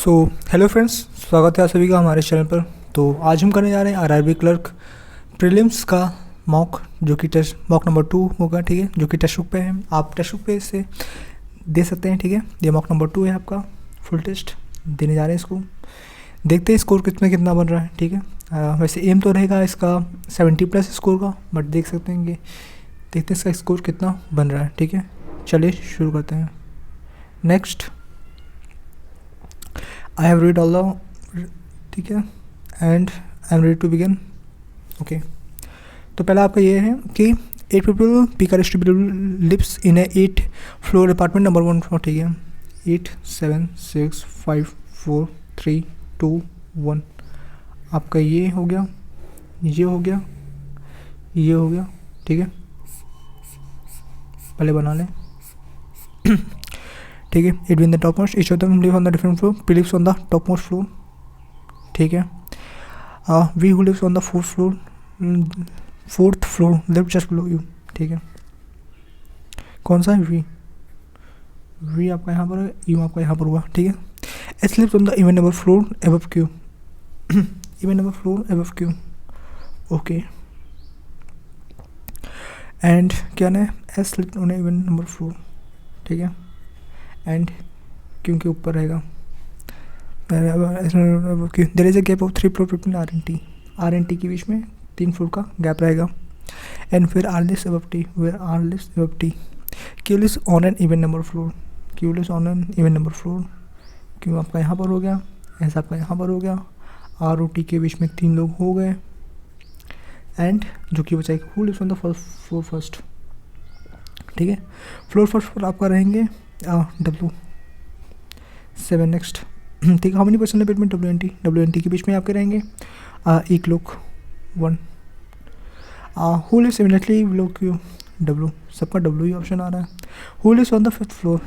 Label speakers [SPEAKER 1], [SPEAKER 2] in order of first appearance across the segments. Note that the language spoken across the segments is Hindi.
[SPEAKER 1] सो हेलो फ्रेंड्स, स्वागत है आप सभी का हमारे चैनल पर। तो आज हम करने जा रहे हैं आरआरबी क्लर्क प्रीलिम्स का मॉक, जो कि टेस्ट मॉक नंबर 2 होगा। ठीक है, जो कि टेस्ट बुक पे है, आप टेस्ट बुक पे इसे दे सकते हैं। ठीक है, ये मॉक नंबर 2 है, आपका फुल टेस्ट देने जा रहे हैं इसको। देखते हैं स्कोर कितना बन रहा है। ठीक है, वैसे एम तो रहेगा इसका 70+ स्कोर का, बट देख सकते हैं कि देखते हैं इसका स्कोर कितना बन रहा है। ठीक है, चलिए शुरू करते हैं। Next, I have read all the, ठीक है, and I am ready to begin. Okay, तो पहला आपका ये है कि 8 पीपल पीकर lives in a 8 floor apartment number 1 floor. ठीक है, 8 7 6 5 4 3 2 1 आपका ये हो गया, ये हो गया, ये हो गया। ठीक है, पहले बना लें। ठीक है, it mean the top most, each of them live on the different floor, P lives on the top most floor. ठीक है, V who lives on the fourth floor live just below U. ठीक है, कौन सा है? वी आपका यहाँ पर है, यू आपका यहाँ पर हुआ। ठीक है, S lives on the even number floor above Q, even number floor above Q. Okay, and क्या है? S lives on even number floor. ठीक है, एंड क्योंकि ऊपर रहेगा, there is a gap of 3 floor between R and T के बीच में 3 फ्लोर का गैप रहेगा। एंड फिर R lives above T, where R lives above T. Q lives on an even number floor, Q lives on an even number floor. Q आपका यहाँ पर हो गया, एस आपका यहाँ पर हो गया, आर और टी के बीच में 3 लोग हो गए। एंड जो कि बचा who lives on the floor first. ठीक है, फ्लोर फर्स्ट पर आपका रहेंगे W7। नेक्स्ट, ठीक है, how many person between W and T के बीच में आपके रहेंगे एक लोग 1। Who lives immediately below Q, W, सबका W ही ऑप्शन आ रहा है। Who lives on the 5th floor,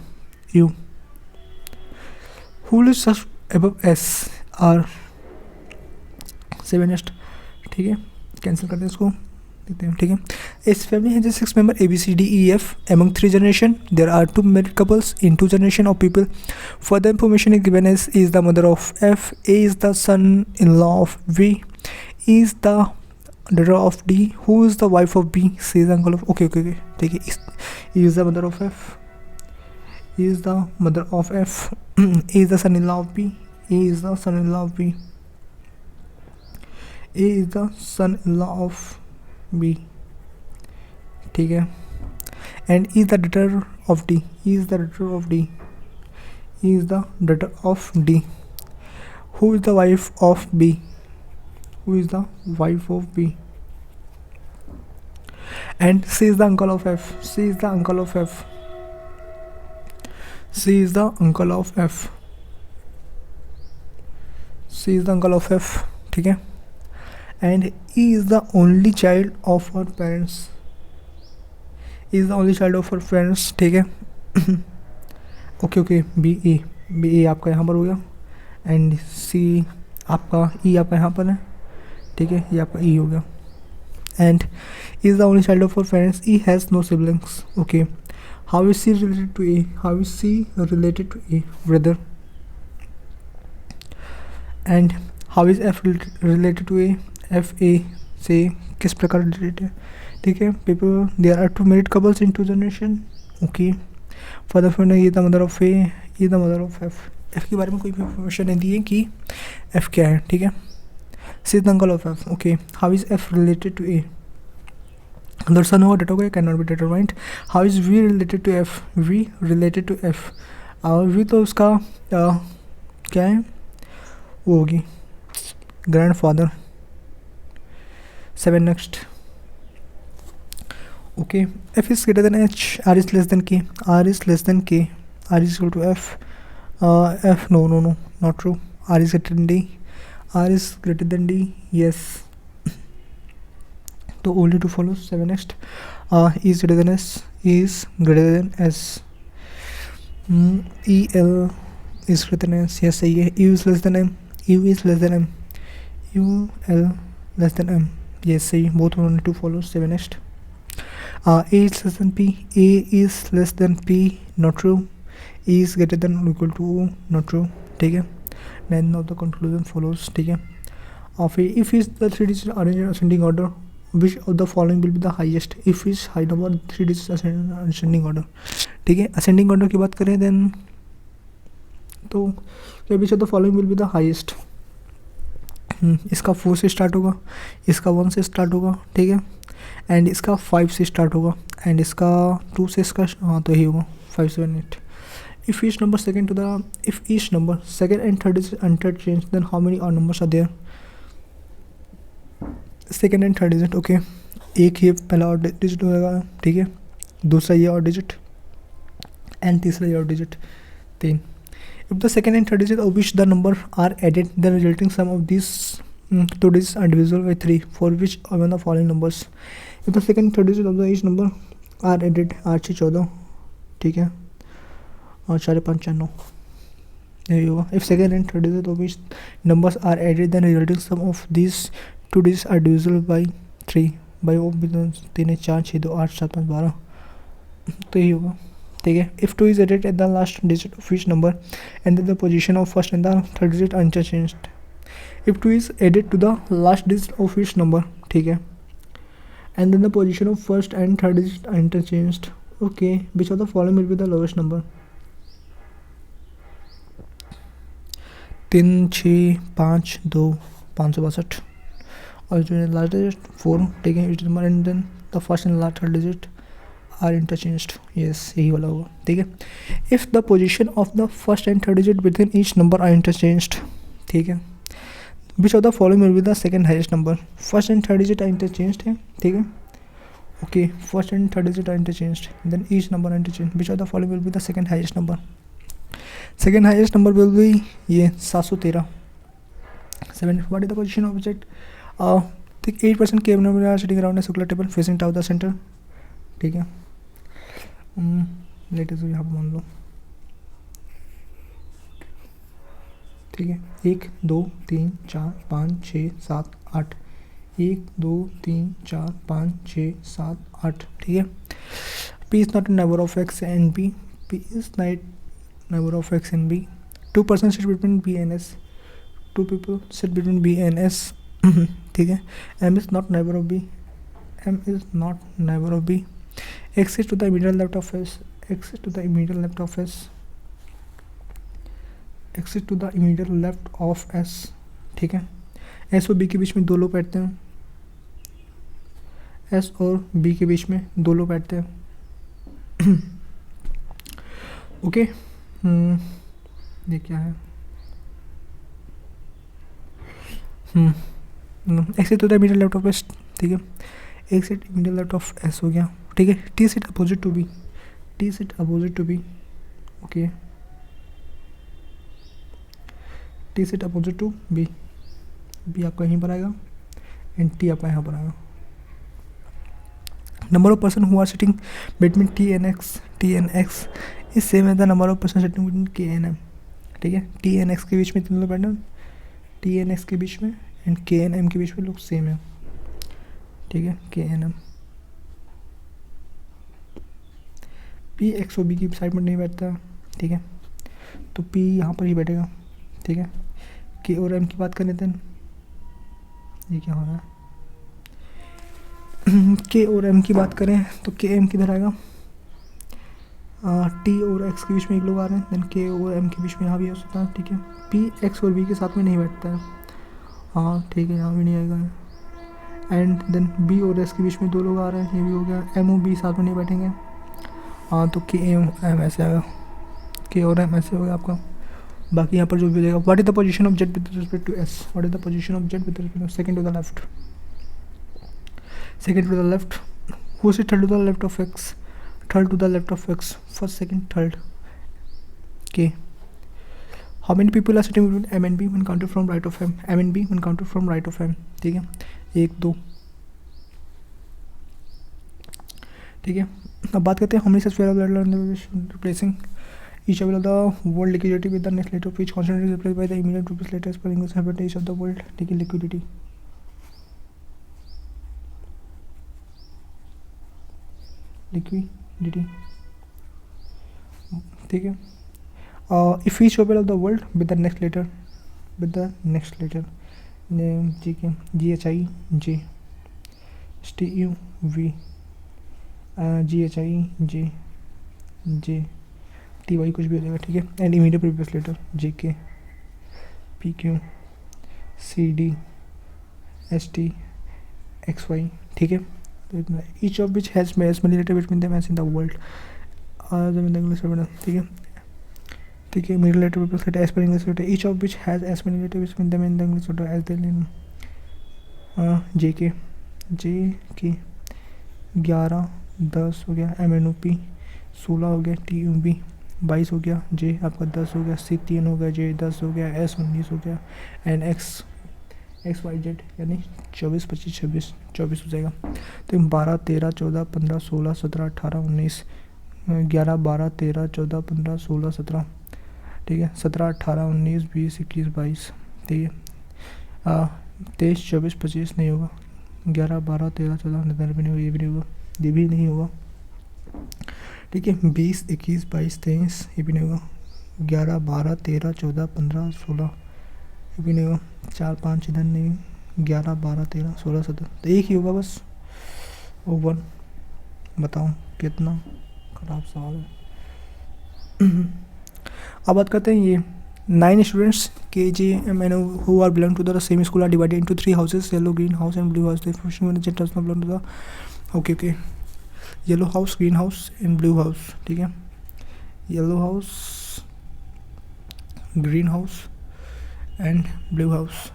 [SPEAKER 1] U। Who lives above S, R 7। Next, ठीक है, कैंसिल करते हैं इसको, देखते हैं। ठीक है, इस family has 6 members A B C D E F among 3 generation. There are 2 married couples in 2 generation of people. Further information is given as is the mother of F, A is the son-in-law of V, E is the daughter of D, who is the wife of B, C is the uncle of, okay, ठीक है, E is the mother of F, E is the mother of F, A is the son-in-law of B, A is the son-in-law of B, A is the son-in-law of B। ठीक है, and is the daughter of D, is the daughter of D, is the daughter of D. Who is the wife of B, who is the wife of B. And C is the uncle of F, C is the uncle of F, C is the uncle of F, C is the uncle of F. ठीक है, and he is the only child of her parents, he is the only child of her parents। ठीक है, ओके, बी ए आपका यहाँ पर हो गया, एंड सी आपका ई आपका यहाँ पर है। ठीक है, ये आपका ई हो गया, and is the only child of her parents, E has no siblings. Okay, how is C related to A, how is C related to A, brother. And how is F related to A, F A से किस प्रकार रिलेटेड है। ठीक है, people there are 2 married couples in 2 generation. Okay, further friend, ये द मदर ऑफ ए, ये the mother of F. F के बारे में कोई भी इंफॉर्मेशन नहीं दी है कि एफ क्या है। ठीक है, C is the uncle of F. Okay, how is F related to A, दर्शन हुआ डेटा को can not be determined. How is V related to F, V related to F, V तो उसका क्या है, वो होगी grand father. 7। Next, okay, F is greater than H, R is less than K, R is less than K, R is equal to F, F no, not true, R is greater than D, R is greater than D, yes, तो only to follow। 7। next, E is greater than S, E is greater than S, E L is greater than S, yes, सही है। U is less than M, U is less than M, U L less than M, yes, सही, both only to follow। 7। next, A is less than P, A is less than P, not true, E is greater than or equal to O, not true। ठीक है, None of the conclusion follows. ठीक है. If is the three digits arranged in ascending order, which of the following will be the highest? If is high number three digits ascending order. ठीक है. Ascending order की बात करें then तो which of the following will be the highest? इसका 4 से स्टार्ट होगा, इसका 1 से स्टार्ट होगा. ठीक है. एंड इसका 5 से स्टार्ट होगा, एंड इसका 2 से इसका हाँ तो यही होगा 5 7 8. If each number second and third is interchanged, then how many odd numbers are there? Second and third digit. Okay. एक ये पहला और डिजिट होगा. ठीक है. दूसरा ये और डिजिट एंड तीसरा ये और digit 3. If the second and third digit of which the number are added, the resulting sum of these two digits are divisible by 3. For which among the following numbers? If the second and third digit of the each number are added, 8 से 14. ठीक है. और 4 5 9 यही होगा. If second and third digit of which numbers are added, then the resulting sum of these two digits are divisible by 3. by 3 4 6 2 8 7 5 12 तो यही होगा. ठीक है. If 2 is added at the last digit of each number, and then the position of first and the third digit are interchanged. If 2 is added to the last digit of each number, ठीक है, and then the position of first and third digit are interchanged. Okay, which of the following will be the lowest number? 3 6 5 2 562 और जो लास्ट डिजिट 4. ठीक है. each number and then the first and last third digit are interchanged. yes यही वाला होगा. ठीक है. if the position of the first and third digit within each number are interchanged, ठीक है, which of the following will be the second highest number? first and third digit are interchanged है. ठीक है. okay, first and third digit are interchanged, then each number are interchanged. which of the following will be the second highest number? second highest number will be ये 713. 7. what is the position of object? 8% cave number are sitting around a circular table facing towards the center. ठीक है. लेट अस यहाँ पर मान लो. ठीक है. 1 2 3 4 5 6 7 8. 1 2 3 4 5 6 7 8. ठीक है. P is not a neighbor of x and b. P is not neighbor of x and b. 2 persons sit between b and s. 2 people sit between b and s. ठीक है. M is not neighbor of b. M is not neighbor of b. X is to the immediate left of s. X is to the immediate left of s. X is to the immediate left of s. ठीक है. S और B के बीच में 2 लोग बैठते हैं. S और B के बीच में 2 लोग बैठते हैं. ओके. ये क्या है? X is to the immediate left of s. ठीक है. X is immediate left of s हो गया. ठीक है. T sit opposite to B. T sit opposite to B. Okay. T sit opposite to B. B आपका यहीं पर आएगा एंड T आपका यहाँ पर आएगा. Number of person who are sitting between T and X is same as the number of person sitting between K and M. ठीक है. T and X के बीच में 3 लोग बैठे हैं. T and X के बीच में एंड K and M के बीच में लोग सेम है. ठीक है. K and M. P X और B की साइड में नहीं बैठता. ठीक है. तो P यहाँ पर ही बैठेगा. ठीक है. K और M की बात कर लेते हैं. ये क्या हो रहा है? K और M की बात करें तो K M किधर आएगा? T और X के बीच में एक लोग आ रहे हैं. देन K और M के बीच में यहाँ भी हो सकता है. ठीक है. P X और B के साथ में नहीं बैठता है. हाँ ठीक है. यहाँ भी नहीं आएगा. एंड देन B और S के बीच में 2 लोग आ रहे हैं. ये भी हो गया. M और B साथ में नहीं बैठेंगे. हाँ तो K M ऐसे आएगा. K और M ऐसे हो गया आपका. बाकी यहाँ पर जो भी देगा. What is the position of Z with respect to S? What is the position of Z with respect to second to the left? Second to the left. Who is third to the left of X? Third to the left of X. First second third. K. How many people are sitting between M and B when counted from right of M? M and B when counted from right of M. ठीक है. 1 2. ठीक है. अब बात करते हैं how many such pair of letters replacing each of the word liquidity with the next letter of each consonant is replaced by the immediate previous letters per English alphabet each of the word. ठीक है. liquidity. liquidity. ठीक है. If each vowel of the word with the next letter with the next letter. ठीक है, GHIJ, STUV, GHIJ, TY कुछ भी हो जाएगा, ठीक है. And immediate previous letter JK, PQ, CD, ST, XY, ठीक है. तो इतना, each of which has as many letters between them as in the world. ठीक है, ठीक है. Middle letter previous letter as per English letter, each of which has as many letters between them in the English letter as the name. JK 11 10 हो गया, MNOP 16 हो गया, TUB 22 हो गया, J आपका 10 हो गया, C 3 हो गया, J 10 हो गया, S 19 हो गया, एंड XYZ यानी 24 25 26 24 हो जाएगा. तो 12 13 14 15 16 17 18 19 11 12 13 14 15 16 17, ठीक है. 17 18 19 20 21 22, ठीक है. 23 24 25 नहीं होगा. 11 12 13 14 15 भी नहीं होगा, ये भी नहीं होगा, ये भी नहीं होगा, ठीक है. 20 21 22 23 ये भी नहीं होगा. 11 12 13 14 15 16 ये भी नहीं होगा. 4 5 इधर नहीं, 11 12 13 16 17, तो एक ही होगा बस. ओवन. बताओ कितना खराब सवाल है. अब बात करते हैं ये 9 students KGMN who are belong to the same school are divided into 3 houses, yellow, green house and blue house. The question when it does not belong to the okay yellow house, green house and blue house, ठीक है. yellow house, green house and blue house.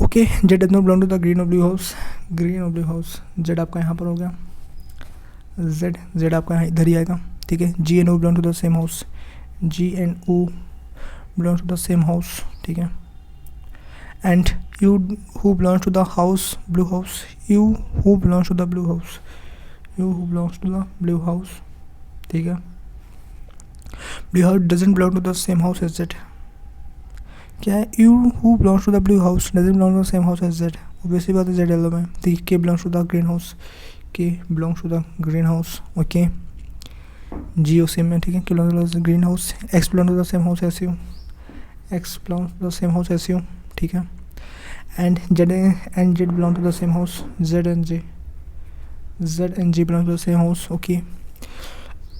[SPEAKER 1] Okay. Z does not belong to the green or blue house. Green और ब्लू हाउस, Z आपका यहाँ पर हो गया. Z आपका यहाँ इधर ही आएगा, ठीक है. G and O belong to the same house. G and O belong to the same house, ठीक है. And U who belongs to the house blue house. U who belongs to the blue house. U who belongs to the blue house, ठीक है. Blue house doesn't belong to the same house as Z. क्या है? U who belongs to the blue house doesn't belong to the same house as Z. Obviously बात है, जेड येलो में. ठीक, K belongs to the green house. K belongs to the green house. Okay. G O same में, ठीक है. K belongs to the green house. X belong to the same house as U. X belongs to the same house as U, ठीक है. And Z belong to the same house. Z and J belong to the same house. Okay.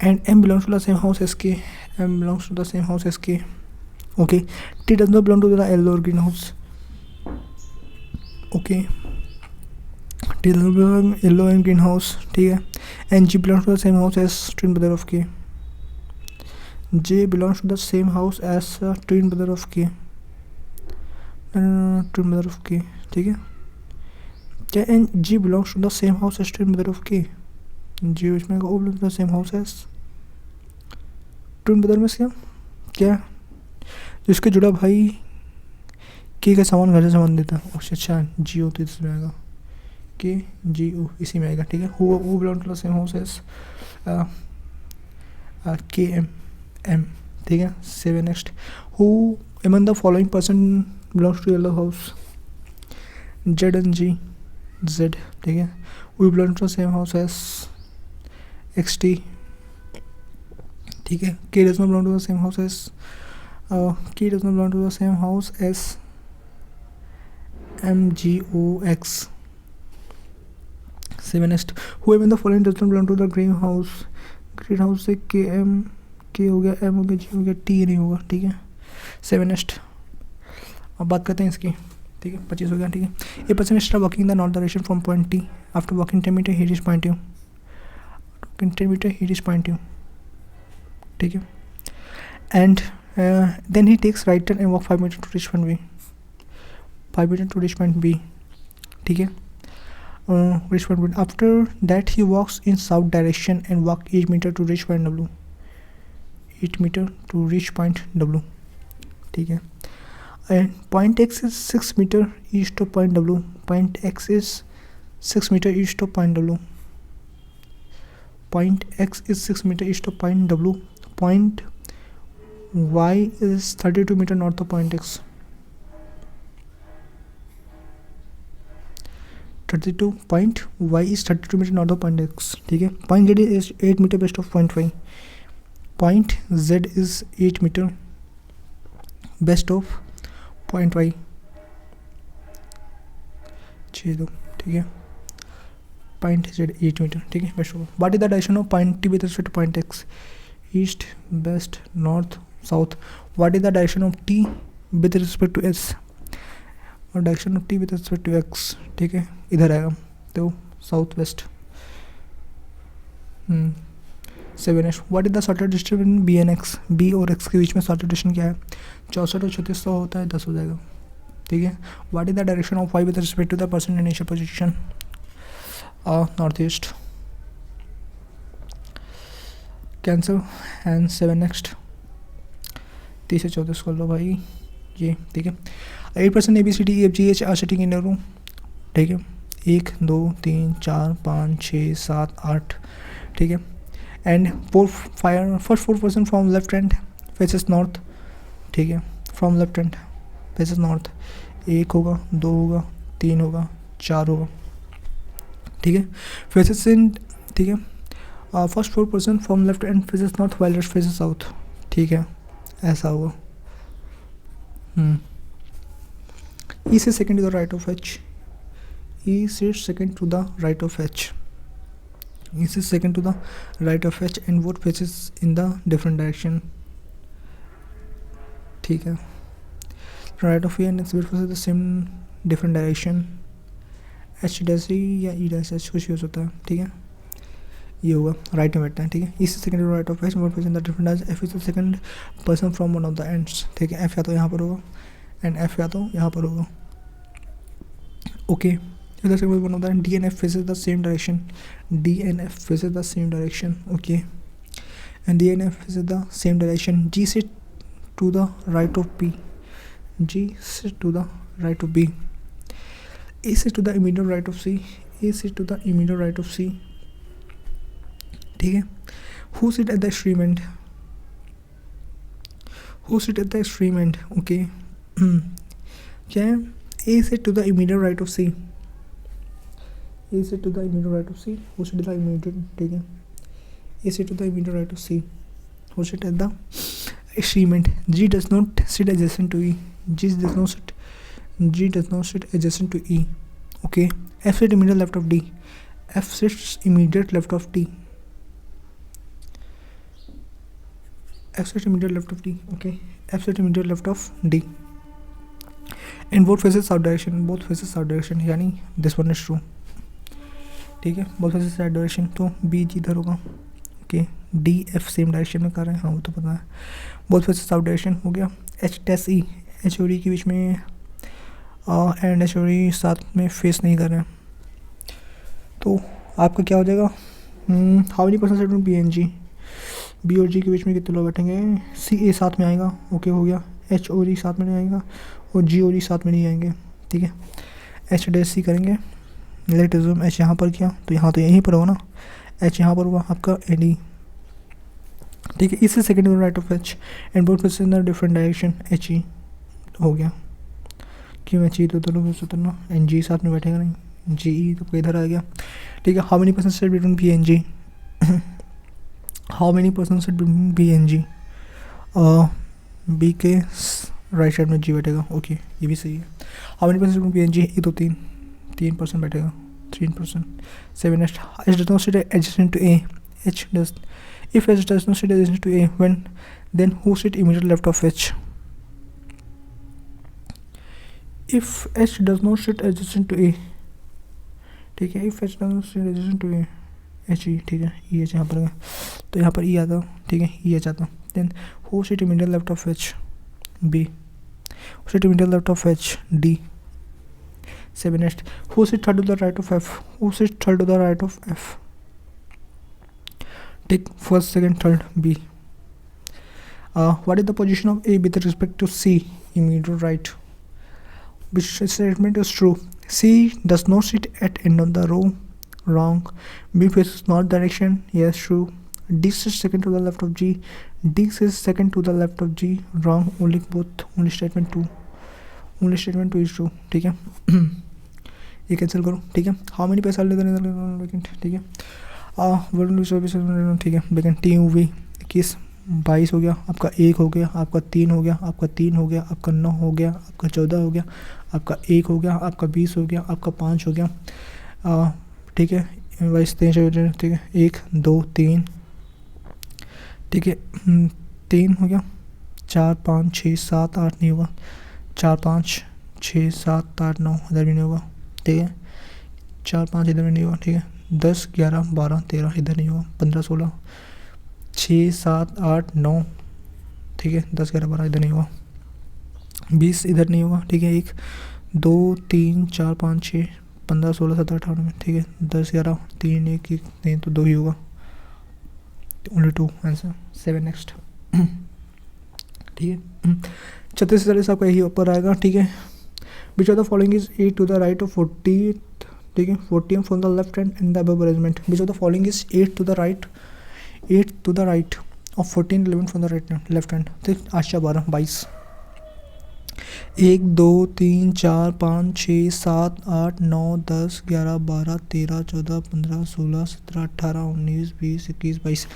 [SPEAKER 1] And M belongs to the same house as K. M belongs to the same house as K. Okay. T does not belong to the yellow or green house. Okay. T does not belong to yellow and green house, ठीक है. And G belongs to the same house as twin brother of K. J belongs to the same house as twin brother of K. Twin brother of K, ठीक है. क्या and G belongs to the same house as twin brother of K. G इसमें O belongs to the same house as twin brother में क्या जिसके जुड़ा भाई के का सामान घर से सामान देता है. अच्छा, जी ओ तो इसमें आएगा. के जी ओ इसी में आएगा, ठीक है. Who belong to the same house as K M, ठीक है. 7 next. Who among the following person belongs to yellow house. Z and G. Z, ठीक है. V belong to the same house as X T, ठीक है. K does not belong to the same house as K does not belong to the same house as MGOX. 7 next. Whoever in the following does not belong to the green house. Green house से के हो गया, M हो गया, G हो गया, T नहीं होगा, ठीक है. 7 next. अब बात करते हैं इसकी, ठीक है. 25 हो गया, ठीक है. A person started walking in the north direction from point T. After walking 10 meters he reached point U. 10 meters he reached point U, ठीक है. And then he takes right turn and walk 5 meters to reach point B. 5 meters to reach point B, ठीक है. Reach point B. After that he walks in south direction and walk 8 meter to reach point W. 8 meter to reach point W, ठीक है. And point X is 6 meter east of point W. Point X is 6 meter east of point W. Point X is 6 meter east of point W. Point Y is 32 meter north of point X. 32 point y is 32 meter north of point x. ठीक है. Point z is 8 meter west of point y. Point z is 8 meter west of point y. 6 ठीक है. Point z 8 meter. ठीक है. west of. What is the direction of point t with respect to point x? East, west, north, south. What is the direction of t with respect to s? और direction of T with respect to X. ठीक है. इधर आएगा तो south west. 7h. What is the shortest distance between B and X? B और एक्स के बीच में शॉर्टेस्ट डिस्टेंस क्या है? 64 और 36 होता है 10 हो जाएगा. ठीक है. What is the direction of Y with respect to the person initial position? North east. Cancel and 7 next. 30 से 34 कर लो भाई ये. ठीक है. 8% ABCDEFGH are sitting in room. ठीक है. 1 2 3 4 5 6 7 8. ठीक है. And first 4% from left hand faces north. ठीक है. From left hand faces north. 1 होगा, 2 होगा, 3 होगा, 4 होगा. ठीक है. फेसेस इन. ठीक है. First 4% from left hand faces north while left faces south. ठीक है. ऐसा होगा. E is second to the right of H. E is second to the right of H. E is second to the right of H and both faces in the different direction. ठीक है. Right of E and X both faces the same different direction. H dash E या E dash H कुछ यूज होता है. ठीक है. ये होगा राइट में बैठता है. ठीक है. E is second to the right of H and both faces in the different direction. F is the second person from one of the ends. ठीक है. F या तो यहाँ पर होगा एंड F या तो यहाँ पर होगा. Okay. The second one of that D and F faces the same direction. D and F faces the same direction. Okay. And D and F faces the same direction. G sit to the right of B. G sit to the right of B. A sit to the immediate right of C. A sit to the immediate right of C. ठीक है. Who sit at the extreme end? Who sit at the extreme end? Okay. क्या है? A sit to the immediate right of C. A sit to the immediate right of C. Who sit at the immediate? ठीक है. A sit to the immediate right of C. Who sit at the extreme end? G does not sit adjacent to E. G does not sit adjacent to E. Okay. F sit immediate left of D. F sits immediate left of D. F sits immediate left of D. Okay. F sits immediate left of D. And both faces south direction. Both faces south direction. यानी this one is true. ठीक है. both faces south direction. तो B इधर होगा. Okay. D F same direction में कर रहे हैं. हाँ वो तो पता है. both faces south direction हो गया. H dash E. H और E के बीच में एंड H और E साथ में फेस नहीं कर रहे हैं. तो आपका क्या हो जाएगा? How many person set B and G. B और G के बीच में कितने लोग बैठेंगे? C A साथ में आएगा. ओके हो गया. H और E साथ में नहीं आएगा और G और E साथ में नहीं आएंगे. ठीक है. H डैश C करेंगे. लेट अज्यूम H यहाँ पर किया तो यहाँ तो यहीं पर होगा ना. H यहाँ पर हुआ आपका AD. ठीक है. इससे second right of H and both faces in the different direction. H E हो गया. क्यों H E तो दोनों फेस उतरना एंड G साथ में बैठेगा नहीं. G E तो इधर आ गया. ठीक है. How many person set between B and G? How many person set between B and G? B के राइट साइड में G बैठेगा. ओके. ये भी सही है. How many person B and G? ये तो 3% बैठेगा. 3%. 7 H does not sit adjacent to A. H does. If H does not sit adjacent to A, then who sit immediately left of H? If H does not sit adjacent to A. ठीक है. If H does not sit adjacent to A. H E. ठीक है. E H यहाँ पर गया तो यहाँ पर E आता. ठीक है. E H आता. Then who sit immediately left of H? B. Who sit immediately left of H? D. 7 Who sit third to the right of F? Who sit third to the right of F? Take first, second, third. B. What is the position of A with respect to C? Immediate right. Which statement is true? C does not sit at end of the row. Wrong. B faces north direction. Yes, true. D sits second to the left of G. D sits second to the left of G. Wrong. Only statement 2. Only statement 2 is true. ठीक है. ये कैंसिल करो, ठीक है। हाउ मेनी पैसा लेते वैकेंट, ठीक है। ठीक है, वैकेंट टी यू वी 21 22 हो गया आपका, 1 हो गया आपका, 3 हो गया आपका, 3 हो गया आपका, 9 हो गया आपका, 14 हो गया आपका, 1 हो गया आपका, 20 हो गया आपका, 5 हो गया, ठीक है। 22 23, ठीक है। 1 2 3, ठीक है, 3 हो गया, 4 5 6 7 8 नहीं होगा, 4 5 6 7 8 9 इधर भी नहीं होगा, ठीक है। 4 5 इधर भी नहीं होगा, ठीक है। 10 11 12 13 इधर नहीं होगा, 15 16 6 7 8 9, ठीक है। 10 11 12 इधर नहीं होगा, 20 इधर नहीं होगा, ठीक है। 1 2 3 4 5 6 15 16 17 18 में, ठीक है। 10 11 3 1 1 नहीं तो 2 ही होगा, ओनली 2 आंसर। 7 नेक्स्ट, ठीक है। 36 से 40 आपका यही ऊपर आएगा, ठीक है। Which of the following is 8 to the right of 40, ठीक है। 40 from the left hand in the above arrangement. Which of the following is 8 to the right of 14 11 from the right hand left hand, ठीक। 8 12 22, 1 2 3 4 5 6 7 8 9 10 11 12 13 14 15 16 17 18 19 20 21 22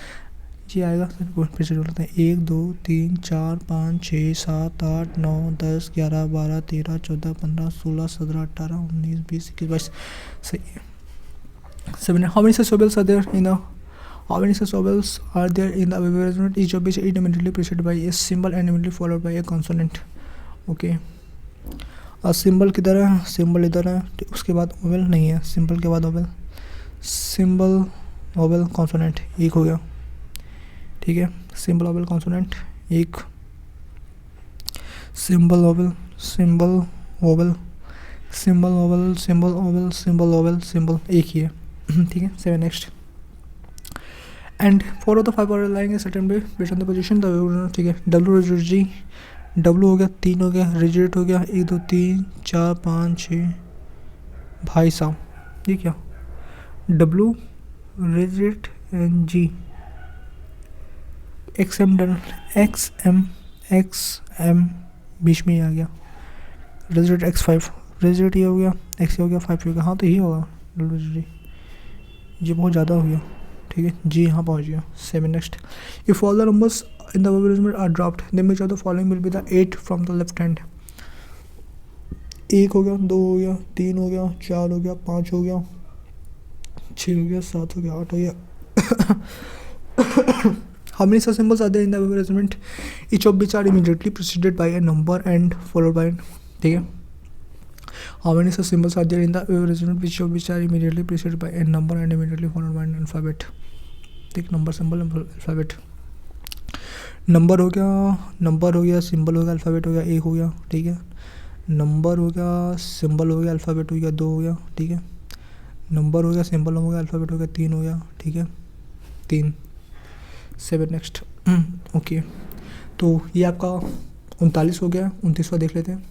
[SPEAKER 1] जी आएगा। फिर से बोलते हैं 1 2 3 4 5 6 7 8 9 10 11 12 13 14 15 16 17 18 19 20 21 22 सही है। 7 how many such vowels are there in the above arrangement, each of which is immediately preceded by a symbol and immediately followed by a consonant, okay। Symbol किधर है, सिंबल इधर है, उसके बाद ओवल नहीं है, सिंबल के बाद ओवल, सिंबल ओवल कॉन्सोनेंट, एक हो गया, ठीक है। सिंबल ओवल कॉन्सोनेंट एक, symbol oval symbol oval symbol oval symbol oval symbol oval symbol एक ही है, ठीक है। 7 next, and 4 of the 5 are lying certain way based on the position the, ठीक है। डब्ल्यू जी, डब्ल्यू हो गया, 3 हो गया, रिजिट हो गया, 1 2 3 4 5 6 भाई साहब, ये क्या, डब्ल्यू रिजिट and G, X M done, X M बीच में ही आ गया, रिजिट x5, रिजिट ये हो गया, एक्स हो गया, 5 हो गया, हाँ तो यही होगा डब्ल्यू जी, ये बहुत ज़्यादा हो गया, ठीक है। जी यहाँ पहुँच गया। 7 next, if all the numbers in the above arrangement are dropped, then which of the following will be the 8 from the left hand। 1 हो गया, 2 हो गया, 3 हो गया, 4 हो गया, 5 हो गया, 6 हो गया, 7 हो गया, 8 हो गया। How many such symbols are there in the above arrangement, each of which are immediately preceded by a number and followed by, ठीक है। How many such symbols are there in the above arrangement, which of which are immediately preceded by a number and immediately followed by an alphabet, ठीक। नंबर सिंबल अल्फ़ाबेट, नंबर हो गया, सिंबल हो गया, अल्फ़ाबेट हो गया, 1 हो गया, ठीक है। नंबर हो गया, सिंबल हो गया, अल्फ़ाबेट हो गया, 2 हो गया, ठीक है। नंबर हो गया, सिंबल हो गया, अल्फ़ाबेट हो गया, 3 हो गया, ठीक है। 3। 7 नेक्स्ट, ओके। तो ये आपका 39 हो गया, 29वां देख लेते हैं।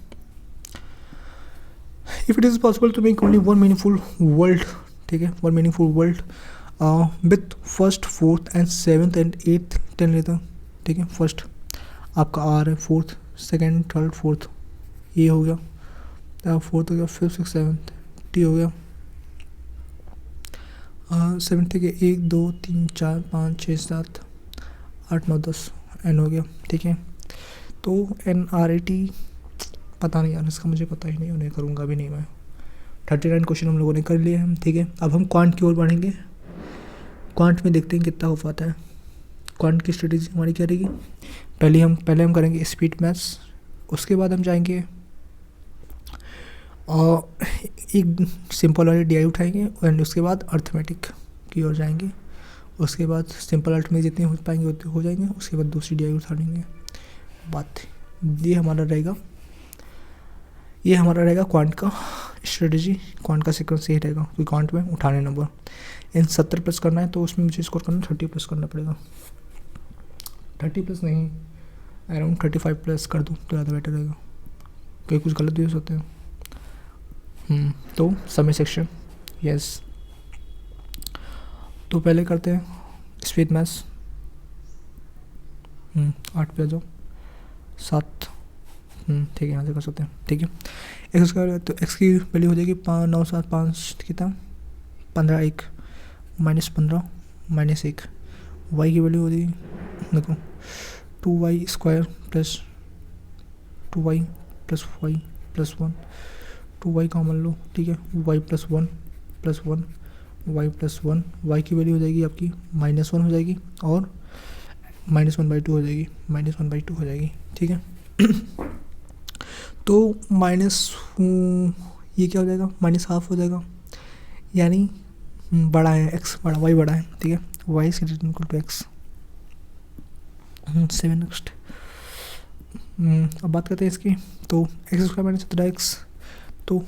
[SPEAKER 1] If it is possible to make only one meaningful world, ठीक है, one meaningful world with first 4th and 7th and 8th 10 लेते हैं, ठीक है। फर्स्ट आपका आर है, 4th 2nd 3rd 4th ये हो गया, 4th हो गया, 5th 6th 7th टी हो गया, 7th के 1 2 3 4 5 6 7 8 9 10 एन हो गया, ठीक है। तो NRAT पता नहीं यार, इसका मुझे पता ही नहीं, उन्हें करूँगा भी नहीं मैं। 39 क्वेश्चन हम लोगों ने कर लिए हैं, ठीक है। अब हम क्वांट की ओर बढ़ेंगे, क्वांट में देखते हैं कितना हो पाता है। क्वांट की स्ट्रेटेजी हमारी क्या रहेगी, पहले हम करेंगे स्पीड मैथ्स, उसके बाद हम जाएंगे और एक सिंपल वाली DI उठाएंगे, एंड उसके बाद अर्थमेटिक की ओर जाएंगे, उसके बाद सिंपल अर्थ में जितने हो पाएंगे उतने हो जाएंगे, उसके बाद दूसरी DI उठा लेंगे। बात ये हमारा रहेगा क्वांट का स्ट्रेटेजी, क्वांट का सीक्वेंस यही रहेगा, क्योंकि क्वांट में उठाने नंबर इन 70 प्लस करना है, तो उसमें मुझे स्कोर करना 30 प्लस करना पड़ेगा, 30 प्लस नहीं, अराउंड 35 प्लस कर दूँ तो ज़्यादा बेटर रहेगा, क्योंकि कुछ गलत भी हो सकते हैं। तो समय सेक्शन, यस। तो पहले करते हैं स्पीड मैथ्स, 8 पे आ जाओ, 7, ठीक है, यहाँ से कर सकते हैं, ठीक है। एक्स स्क्वायर, तो एक्स की वैल्यू हो जाएगी 9 7 5 कितना 15 1 -15 -1। वाई की वैल्यू हो जाएगी देखो 2y square plus 2y plus Y plus 1, 2y common लो, ठीक है, y plus 1 plus 1 y plus 1, y की वैल्यू हो जाएगी आपकी -1 हो जाएगी और -1/2 हो जाएगी, -1/2 हो जाएगी, ठीक है। तो माइनस ये क्या हो जाएगा -1/2 हो जाएगा, यानी बड़ा है x बड़ा, y बड़ा है, ठीक है, y is greater equal to x। 7 next. अब बात करते हैं इसकी, तो एक्स स्क्वायर माइनस 17x, तो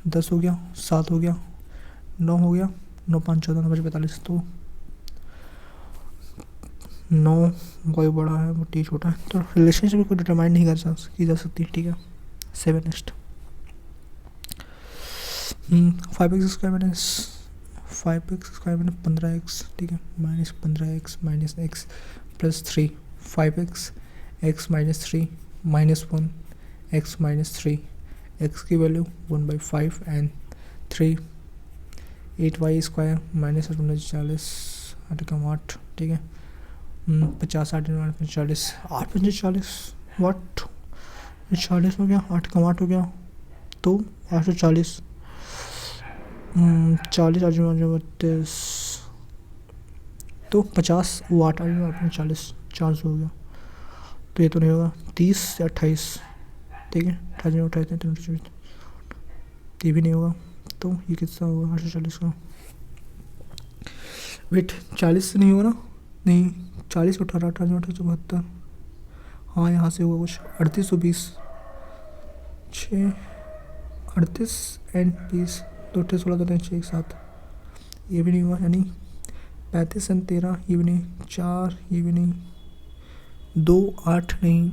[SPEAKER 1] 10 हो गया, 7 हो गया, 9 हो गया, 9 5 14 9 5 45, तो 9 वाई बड़ा है वो टी छोटा है, तो रिलेशनशिप को डिटरमाइन नहीं की जा सकती, ठीक है। 7 next. 5x square minus 15x, ठीक है, -15x minus x plus 3, 5x x minus 3 -1 x minus 3, x की value 1/5 and 3, 8y square minus 40 8, ठीक है, 50 8 40 8 40 वाट 40 हो गया, 8 हो गया, तो 840 40 8 32, तो 50 वाट 40 400 हो गया, तो ये तो नहीं होगा, 30 से 28, ठीक है, 28 ये भी नहीं होगा, तो ये कितना होगा 840 का, वेट 40 से नहीं होगा ना, नहीं 40 18 18 72, हाँ यहाँ से होगा कुछ 3820 6 38 एंड 20 2 16 2 3 6 7, ये भी नहीं हुआ, यानी 35 एंड 13, ये भी नहीं, 4 ये भी नहीं, 2 8 नहीं,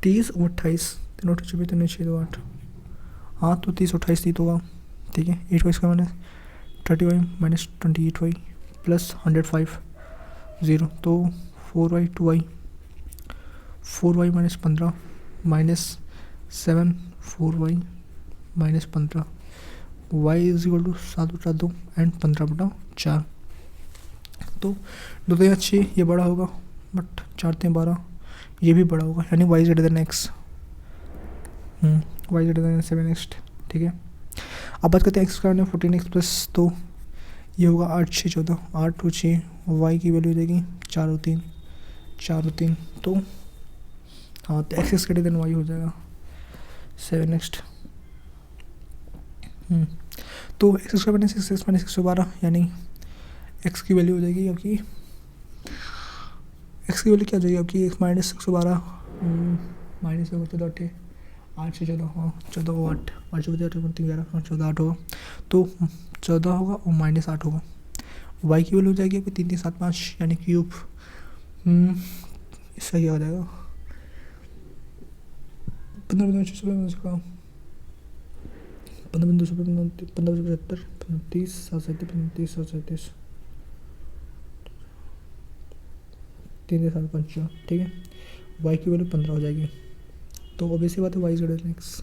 [SPEAKER 1] 30 और 28 तीनों 24 3 6 2 8, हाँ तो 30 28 30 होगा, ठीक है। 8y का minus 30y minus 28y plus 105 0, तो 4y 2y 4y minus 15 minus 7 4y minus 15, y is equal to 7/2 and 15/4, तो 2 3 6 ये बड़ा होगा, बट 4 3 12 ये भी बड़ा होगा, यानी y greater than x, y greater than 7 next, ठीक है। अब बात करते हैं एक्स स्क्वायर में 14x प्लस, तो ये होगा 8 6 14 8 2 6, y की वैल्यू देगी 4 और 3, तो हाँ तो एक्स ग्रेटर देन y हो जाएगा। 7 नेक्स्ट। तो x square minus 6x minus 112, यानी एक्स की वैल्यू हो जाएगी आपकी, एक्स की वैल्यू क्या हो जाएगी आपकी, एक्स माइनस 112 माइनस 14 8 से 14, हाँ 14 8 8 से 11 14 8 होगा, तो 14 होगा और माइनस 8 होगा। वाई की वैल्यू हो जाएगी आपकी 3 3 7 5, यानी क्यूब, इसका क्या हो जाएगा 15 15 15 30 37 37 3 7 5, ठीक है। वाई की वैल्यू 15 हो जाएगी, तो ऑब्वियसली बात है y is greater than x,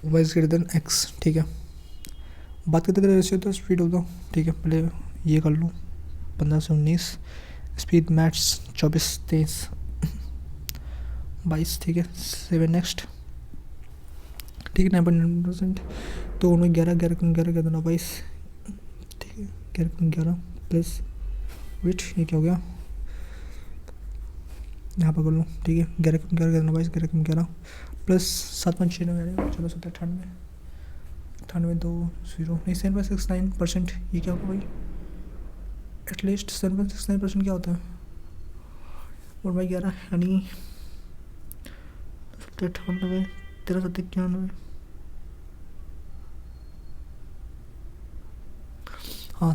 [SPEAKER 1] y is greater than x, ठीक है। बात करते थे रेशियो, तो स्पीड हो दो, ठीक है, पहले ये कर लूँ 15 से 19, स्पीड मैथ्स 24 23 22, ठीक है। 7 नेक्स्ट, ठीक है। 9.9%, तो उनमें 11 22, ठीक है, 11 प्लस वेट, ये क्या हो गया यहाँ पर कर लो, ठीक है, 11 22 11 प्लस 7 5 6 9 14 17 98 2 0 नहीं 7.69%, ये क्या होगा भाई, एटलीस्ट 7.69% क्या होता है 1/11, यानी 98 13 7 91, हाँ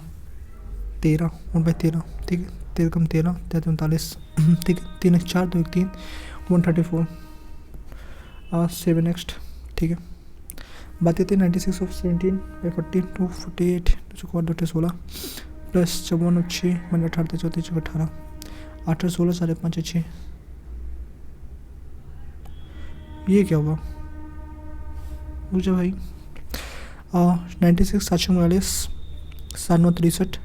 [SPEAKER 1] 13 1/13, ठीक है, 13 कम 13 43, ठीक है, 3 1 4 2 1 3 134, 7 नेक्स्ट, ठीक है। बात करते हैं 96 ऑफ 17/40 248 2 16 प्लस 54 और 6 18 34 18 8 16 4 5 6 ये क्या हुआ मुझे भाई? 96 742 7 9 63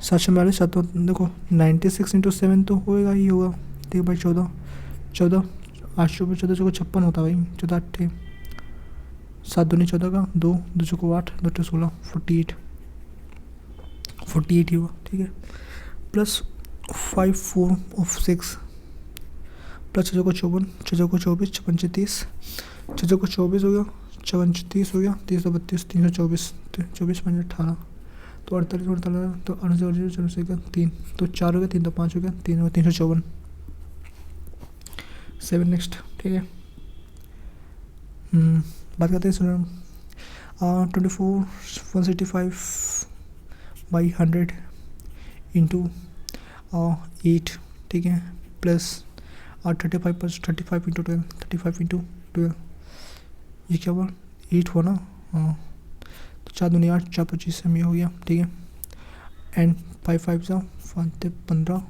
[SPEAKER 1] 742 7 देखो 96 इंटू 7 तो होएगा ही होगा। ठीक है भाई 14 14 8 चौबीस 14 चौको 56 होता भाई 14 8 7 दूनी 14 का 2 2 चौको 8 2 2 16 48 48 ही हुआ। ठीक है प्लस 5 4 ऑफ 6 प्लस 6 को 54 6 को 24 56 30 6 को 24 हो गया 56 30 हो गया 30 32 324 24 5 18 तो 48 48 तो 48 3 तो 4 हो गया 3 तो 5 हो गया 3 हो 354 7 नेक्स्ट। ठीक है बात करते हैं सुनो 24 165 बाई 100 इंटू 8 ठीक है प्लस 35 इंटू 12 35 इंटू 12 ये क्या हुआ 8 हुआ ना। हाँ तो 4 दूनी 8 4 25 में हो गया। ठीक है एंड 5 5 जा 5 15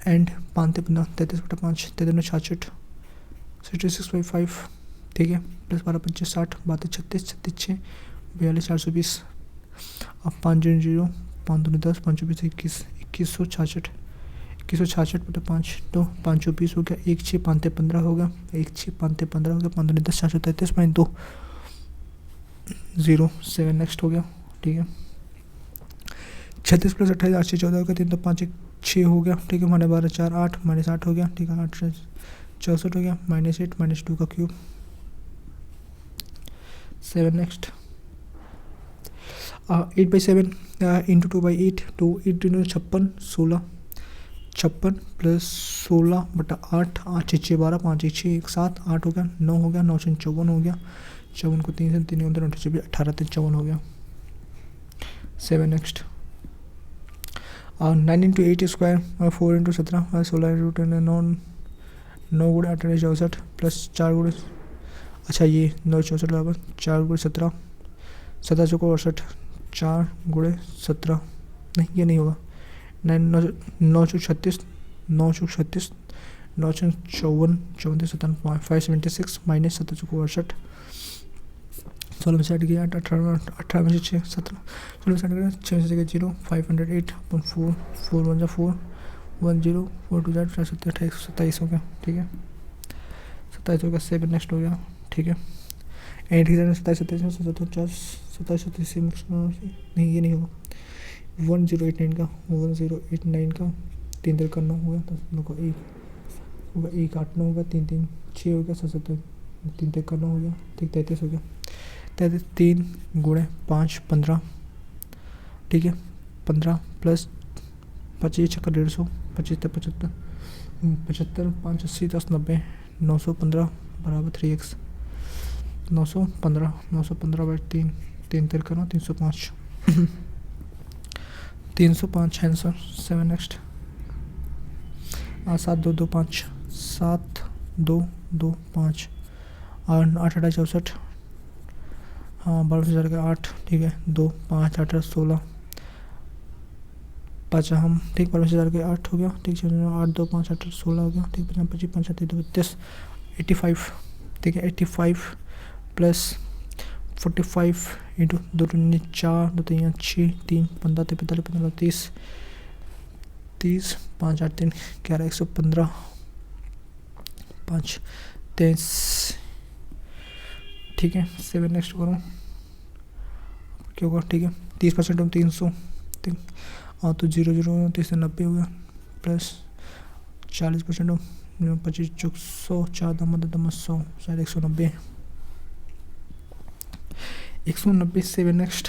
[SPEAKER 1] एंड 5 15 33 बटा 5 33 66 66/5 ठीक है प्लस 12 25 60 32 36 36 42 420 अब 5 0 5 दूनी 10 5 20 21 2166 2166 बटा 5 तो 520 हो गया 1 6 5 15 हो गया 1 6 5 15 हो गया 5 दूनी 10 433 0 7 नेक्स्ट हो गया। ठीक है 36 प्लस 28 8 से 14 हो गया 3 तो 5 1 6 हो गया। ठीक है माने 12 4 8 माइनस 8 हो गया। ठीक है 8 64 हो गया -8 -2 का क्यूब 7 नेक्स्ट 8/7 इंटू 2/8 तो 8 2 56 16 56 प्लस 16 बटा 8 8 6 6 12 5 1 6 1 7 8 हो गया 9 हो गया 9 6 54 हो गया 54 को 3 से 3 15 24 18 53 हो गया 7 next 9 into 8 square 4 into 17 16 into 10 9 गुड़े 18 64 प्लस 4 गुड़े अच्छा ये 9 64 बराबर 4 गुड़े 17 17 चौको 68 4 गुड़े 17 नहीं ये नहीं होगा 9 चौक 36 9 चौक 36 9 चौक 54 54 576 माइनस 17 चौको 68 16 में से 8 गया 18 में से 6 17 16 में से 8 गया 6 में से 0 508 4 4 1 4 1 0 4 2 4 27 हो गया। ठीक है 27 हो गया 7 नेक्स्ट हो गया। ठीक है 8 की 27 27 27 27 नहीं ये नहीं होगा 1089 का 1089 का 3 3 का 9 हो गया 10 का 1 होगा 1 8 9 होगा 3 3 6 हो गया 7 3 3 का 9 हो गया ठीक 33 हो गया 33 3 गुणे 5 15 ठीक है 15 प्लस 25 छक्का 150 25 75 75 5 80 10 90 915 बराबर 3x 915/3 3 3 का 9 305 305 आंसर 7 नेक्स्ट 7 2 2 5 7 2 2 5 8 8 64 हाँ 12 का 8 ठीक है 2 5 8 16 5 हम ठीक 12 के 8 हो गया ठीक है 8 2 5 8 16 हो गया ठीक 25 5 7 32 85 ठीक है 85 प्लस 45 इंटू 2 2 4 2 3 6 3 15 45 15 30 30 5 8 3 11 115 5 23 ठीक है 7 नेक्स्ट करो क्या होगा। ठीक है 30% हम 300 ठीक और तो 0 0 30 से 90 हो गया प्लस 40% हम 25 चौक 100 4 दम 100 शायद 190 190 7 next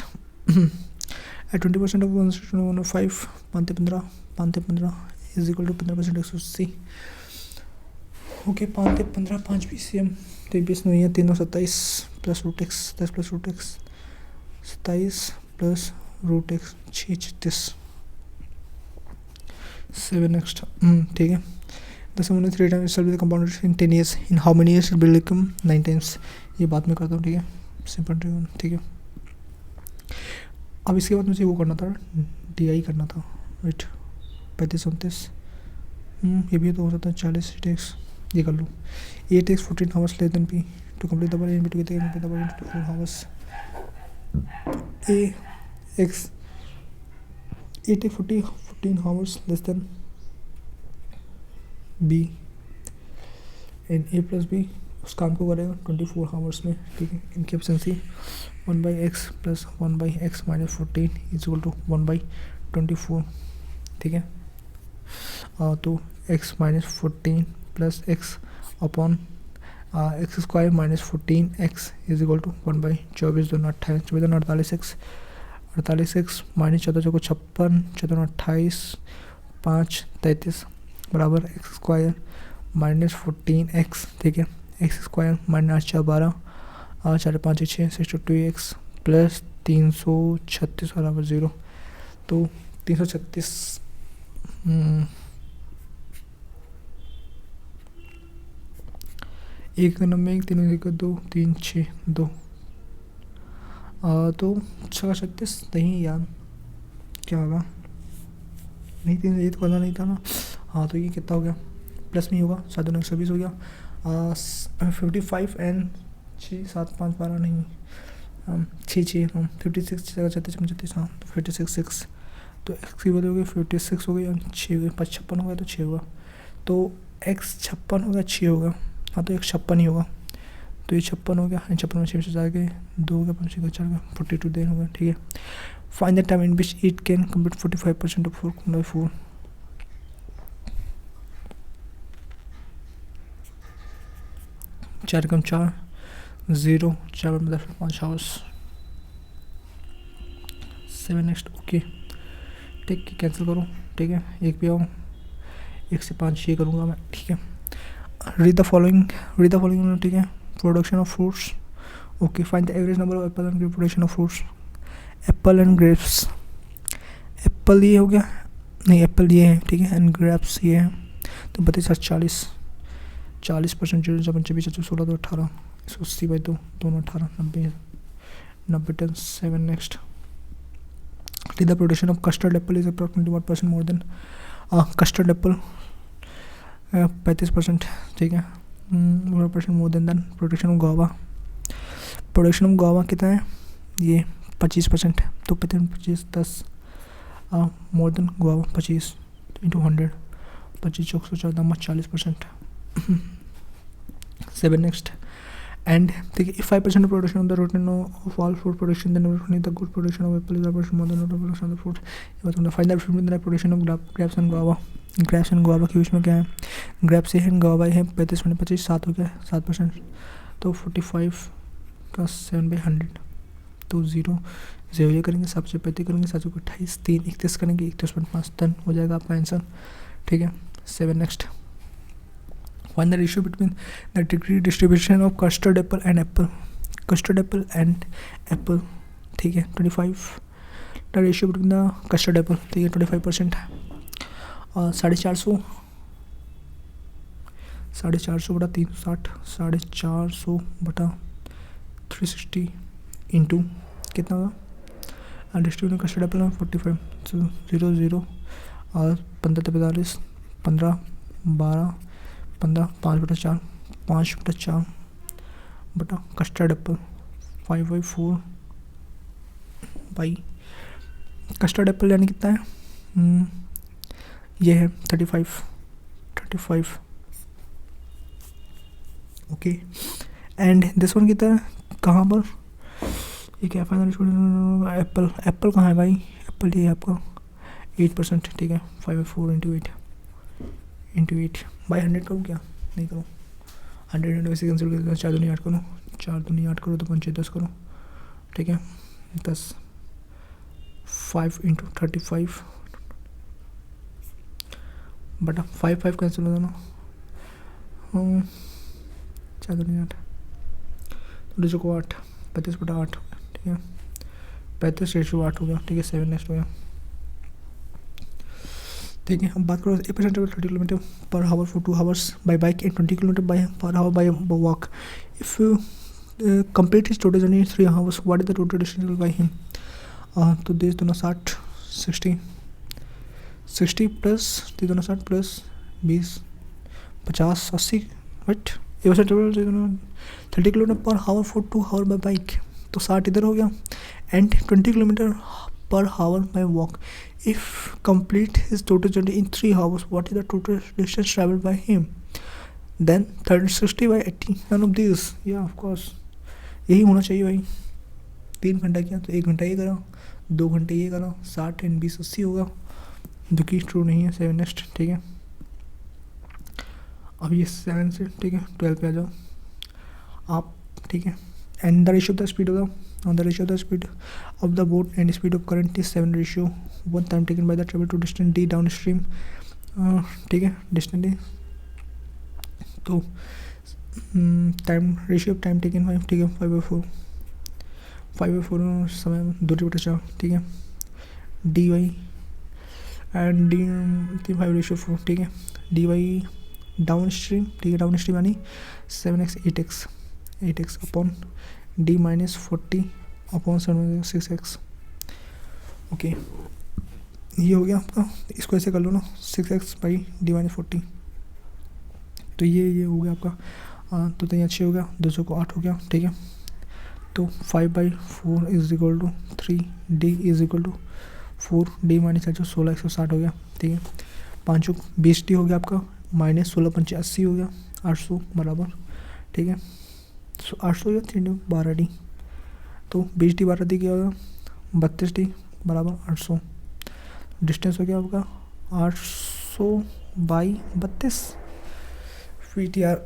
[SPEAKER 1] at 20% of 105 5 15 5 15 is equal to 15% 180 okay 5 15 5 PCM 23 नहीं है 327 plus root x 10 plus root x 27 plus root x 636 7 next ठीक है the sum of 3 times shall be the compounded in 10 years in how many years it will become 9 times ये बात मैं करता हूँ। ठीक है सिंपल ठीक है अब इसके बाद मुझे वो करना था DI करना था वेट 35 29 ये भी तो हो सकता है 40 टैक्स ये कर लो। A takes 14 hours less than B to complete the work in B to complete the work in 4 hours. A takes 14 hours less than B and A plus B उस काम को करेगा 24 आवर्स में, ठीक है। इनकी efficiency 1/x plus 1/x minus 14 is equal to 1/24, ठीक है। तो x minus 14 plus x upon x square minus 14x is equal to 1/24, दोनों 28, 24 दोनों 48x माइनस 14 चौको 56, 14 28, 5 33 बराबर एक्स स्क्वायर माइनस 14x, ठीक है। X square minus 4 12 4 5 6 62x plus 336 बराबर 0। तो 336 एक नंबर एक 3 1 2 3 6 2 तो 36 नहीं यार, क्या होगा, नहीं 3 ये तो करना नहीं था ना। हाँ तो ये कितना हो गया, प्लस में ही होगा, 7 2 120 हो गया। 55 एंड 6 7 5 12 नहीं 6 6 56 36 35, हाँ तो 56 6 तो एक्स की वैल्यू हो गई 56 हो गई और 6 हो गई, 56 हो गया तो 6 होगा, तो एक्स 56 हो गया 6 होगा, हाँ तो एक 56 ही होगा, तो ये 56 हो गया, 56 में 6 से जा गए 2 हो गया 5 6 4 गया 42 देन हो गया, ठीक है। Find the time in which it can complete 45% of 4 4 कम 4 0 4 मतलब 5 आवर्स 7 नेक्स्ट, ओके ठीक है, कैंसिल करो, ठीक है। एक पे आओ, 1 से 5 ये करूँगा मैं, ठीक है। रीड द फॉलोइंग, ठीक है। Production of fruits, okay. Find the average number of Apple and grep production of fruits, Apple and grapes, Apple ये हो गया, नहीं एप्पल ये है, ठीक है, एंड ग्रेप्स ये है, तो 32 40% 0 25 25 16 तो 18 180/2 दोनों 18 90 टन 7 next. The production of custard apple is approximately 1% more than custard apple 35%, ठीक है, 1% more than production of guava कितना है, ये 25%, तो 25 10 more than guava 25 into 100 25 Chowk 114 40%। 7 next, and if 5% of production of the rotten of all fruit production, then only the good production of apple is the production more than the production of the fruit। ये बताऊँ, find the production of grapes and guava, grapes and guava के बीच में क्या है, grapes है and guava है 35 25 7 हो गया 7%, तो 45 का 7/100 तो 0 ये करेंगे, 7 से 35 करेंगे, 7 को 28 3 31 करेंगे 31.5 टन हो जाएगा आपका आंसर, ठीक है। 7 next, find the ratio between the degree distribution of custard apple and apple, ठीक है 25, the ratio between the custard apple, ठीक है 25% है, और 450 बटा 360 450 बटा 360 इंटू कितना होगा, डिस्ट्रीब्यूशन कस्टर्ड एप्पल में 45 तो 0 0 और 15 45 15 12 15 5/4 5/4 बटा custard Apple 5/4 by custard Apple यानी कितना है, ये है 35 ओके। एंड दिस वन कितना है, कहाँ पर, ये क्या फाइनल एप्पल कहाँ है भाई, एप्पल ये है आपका 8%, ठीक है। 5/4 इंटू 8 बाई 100 करूँ क्या, नहीं करूँ, 100 वैसे कैंसिल कर, 4 दूनी 8 करो, 4 दूनी 8 करो तो 5 10 करो, ठीक है 10 5 इंटू 35 बटा 5 कैंसिल हो दोनों, 4 दूनी 8 तो को 8 35/8, ठीक है 35/8 हो गया, ठीक है। 7 नेक्स्ट हो गया, ठीक है। अब बात करो 8% 30 kilometre per hour for 2 hours by bike and 20 kilometre per hour by walk, if complete his total journey 3 hours, what is the total distance by him, तो देश दोनों 60 प्लस 60 प्लस 20 50 80 बट ये वैसे travel 30 kilometre per hour for 2 hour by bike, तो 60 इधर हो गया, and 20 kilometre per hour by walk. If complete his total journey in 3 hours, what is the total distance travelled by him? Then 60 by 80, none of this. या ऑफकोर्स यही होना चाहिए भाई. 3 घंटा किया तो 1 घंटा ये करा, 2 घंटे ये करा, 60 एंड 20 80 होगा, जो कि ट्रू नहीं है. 7 नेक्स्ट. ठीक है, अब ये 7 से ठीक है 12 पे आ जाओ आप. ठीक है, and the ratio of the speed of the ratio of the speed of the boat and speed of current is 7 ratio 1 time taken by the travel to distance d downstream. ठीक है, डिस्टेंस डी, तो time ratio of time taken 5. ठीक है, 5/4 समय दूरी बटा 4. ठीक है, डी वाई एंड डी 5/4. ठीक है, डी वाई डाउन स्ट्रीम. ठीक है, डाउन स्ट्रीम यानी 7x 8x upon D minus 40 upon 6x. Okay, ये हो गया आपका. इसको ऐसे कर लो ना, 6x बाई डी माइनस 40. तो ये हो गया आपका. तो 3 अच्छे हो गया, 200 को 8 हो गया. ठीक है, तो 5/4 is equal to 3, d is equal to 4, d minus 16 160 हो गया. ठीक है, 5 20 डी हो गया आपका, माइनस 16 5 80 हो गया, 800 बराबर. ठीक है, 800 या 3 12 डी, तो 20 डी 12 डी क्या होगा, 32 डी बराबर 800. डिस्टेंस हो गया आपका 800 बाई 32 फीट यार.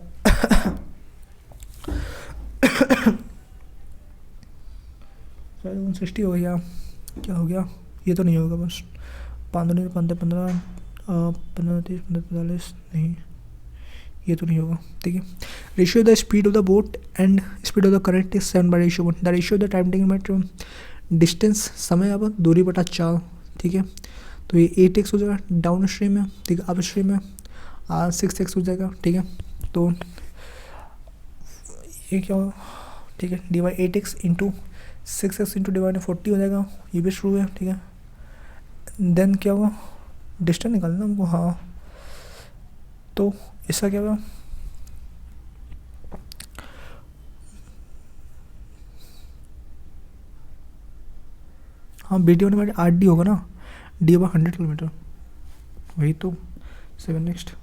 [SPEAKER 1] शायद 160 हो गया, क्या हो गया, ये तो नहीं होगा. बस 5 15 15 15 30 15 45, नहीं ये तो नहीं होगा. ठीक है, ratio the speed of the boat and speed of the current is 7/1. The ratio of the time taken by distance, समय अब दूरी बटा 4. ठीक है, तो ये 8x हो जाएगा डाउन स्ट्रीम में. ठीक है, अप स्ट्रीम में 6x हो जाएगा. ठीक है, तो ये क्या होगा. ठीक है, divide 8x into 6x into divide 40 हो जाएगा. ये भी ट्रू है. ठीक है, देन क्या होगा, डिस्टेंस निकालना हमको. हाँ, तो इसका क्या होगा, हाँ बी डी वन 8D होगा ना, डी ओवर 100 किलोमीटर, वही तो. 7 next.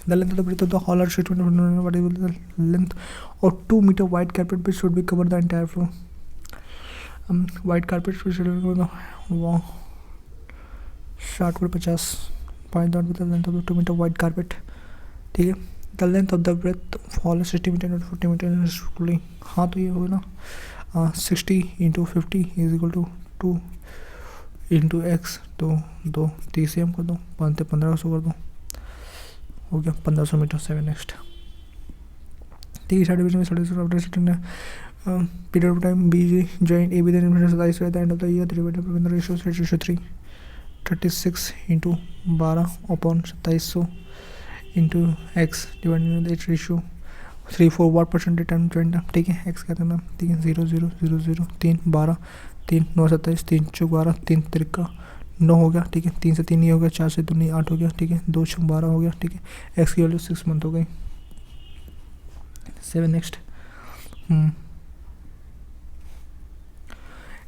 [SPEAKER 1] The length of the breadth of the hall or street, what is the length of 2 meter wide carpet which should be cover the entire floor. Wide carpet which should be cover the wall. 60/50. Find out with the length of the 2 meter wide carpet. ठीक है, the length of the breadth of hall is 60 meter not 40 meter respectively. हाँ, तो ये होगा ना 60 into 50 is equal to 2 into x. तो 2 30 से हम कर दो, 5 से 1500 कर दो, हो गया 1500 मीटर. 7 नेक्स्ट. ठीक है, साढ़े बीच में पीरियड ऑफ टाइम बी जी joint A B then 27 at the end of the year 3 ratio 36 into 12 upon 2700 into x divided 8 ratio 3 4 what percent time 20. ठीक है, एक्स कहते हैं. ठीक है, 0 0 0 0 3 12 3 9 27 3 4 12 3 3 9 हो गया. ठीक है, 3 से 3 नहीं हो गया, 4 से 2 नहीं 8 हो गया. ठीक है, 2 6 12 हो गया. ठीक है, एक्स की वैल्यू 6 मंथ हो गई. 7 नेक्स्ट.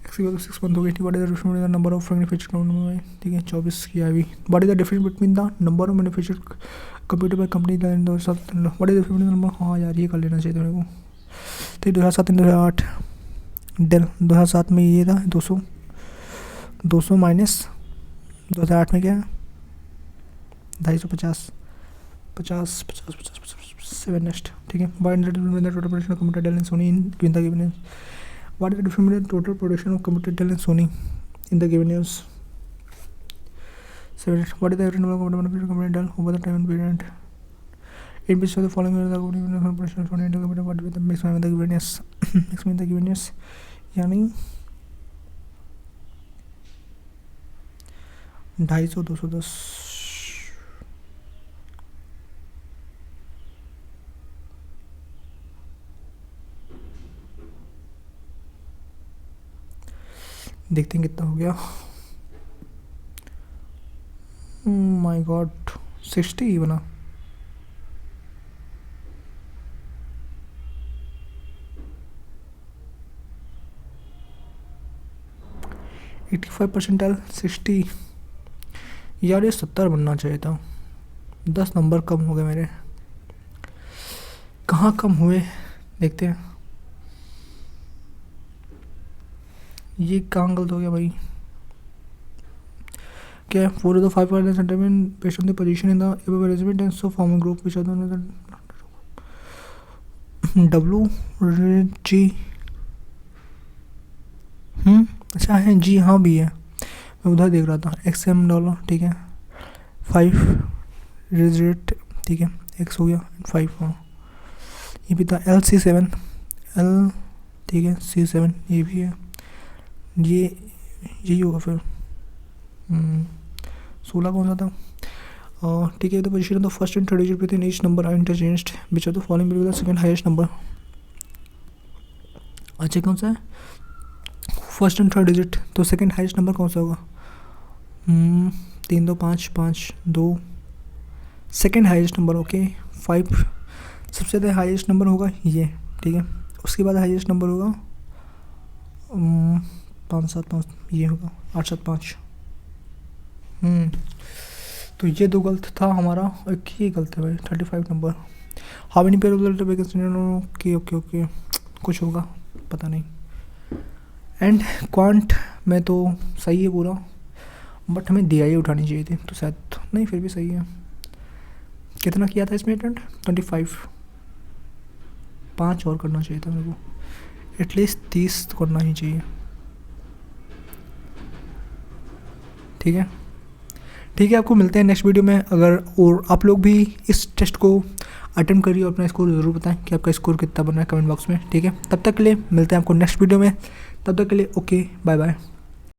[SPEAKER 1] एक्स की वैल्यू 6 मंथ हो गई. ठीक है, नंबर ऑफ मैन्युफैक्चर. ठीक है, 24 की आई. What is the difference between the number of manufacture computer by company. What is the difference number. हाँ यार, ये कर लेना चाहिए मेरे को. तो 2007 2008 डेल 2007 में ये था 200 माइनस 2008 में क्या है 250 50 50 50 50 7 नेक्स्ट. ठीक है, total production of computer Dell and Sony in the given news. What is the difference between total production of computer Dell and Sony in the given news. 7 what is the average number of computer company Dell over the time and period in which of the following is the company Sony and computer what with the maximum in the given years. Maximum in the given years यानी 250 210. देखते हैं कितना हो गया. माय गॉड 60 ही बना. 85% 60। यार ये 70 बनना चाहिए था। 10 नंबर कम हो गए मेरे। कहाँ कम हुए देखते हैं। ये कहाँ गलत हो गया भाई। क्या 4 of the 5 are sentiment based on the position in the above arrangement and so form a group which are the W G। अच्छा है जी, हाँ भी है, मैं उधर देख रहा था। XM डॉलर, ठीक है। 5 रेट, ठीक है, X हो गया 5। हाँ ये भी था। LC7 L, ठीक है, C7 ये भी है। ये यही होगा फिर। 16 कौन सा था। ठीक है। The position of the first and third digit within each number are interchanged which are the following will be the second highest number. अच्छा कौन सा है फर्स्ट एंड थर्ड डिजिट, तो सेकंड हाईएस्ट नंबर कौन सा होगा। 3 2 5 5 2 सेकंड हाईएस्ट नंबर। ओके 5 सबसे ज़्यादा हाईएस्ट नंबर होगा ये, ठीक है। उसके बाद हाईएस्ट नंबर होगा 5 7 5, ये होगा 8 7 5। तो ये 2 गलत था हमारा, एक ही गलत है भाई। 35 number. How many pair of the vacancy. Okay okay okay, कुछ होगा पता नहीं। एंड क्वांट में तो सही है पूरा, बट हमें DI उठानी चाहिए थी, तो शायद नहीं, फिर भी सही है। कितना किया था इसमें अटेम्प्ट। 25। 5 और करना चाहिए था मेरे को, एटलीस्ट 30 तो करना ही चाहिए। ठीक है ठीक है, आपको मिलते हैं नेक्स्ट वीडियो में। अगर और आप लोग भी इस टेस्ट को अटेम्प्ट करिए और अपना स्कोर ज़रूर बताएं कि आपका स्कोर कितना बन रहा है कमेंट बॉक्स में। ठीक है, तब तक के लिए मिलते हैं आपको नेक्स्ट वीडियो में। तब तक के लिए ओके, बाय बाय।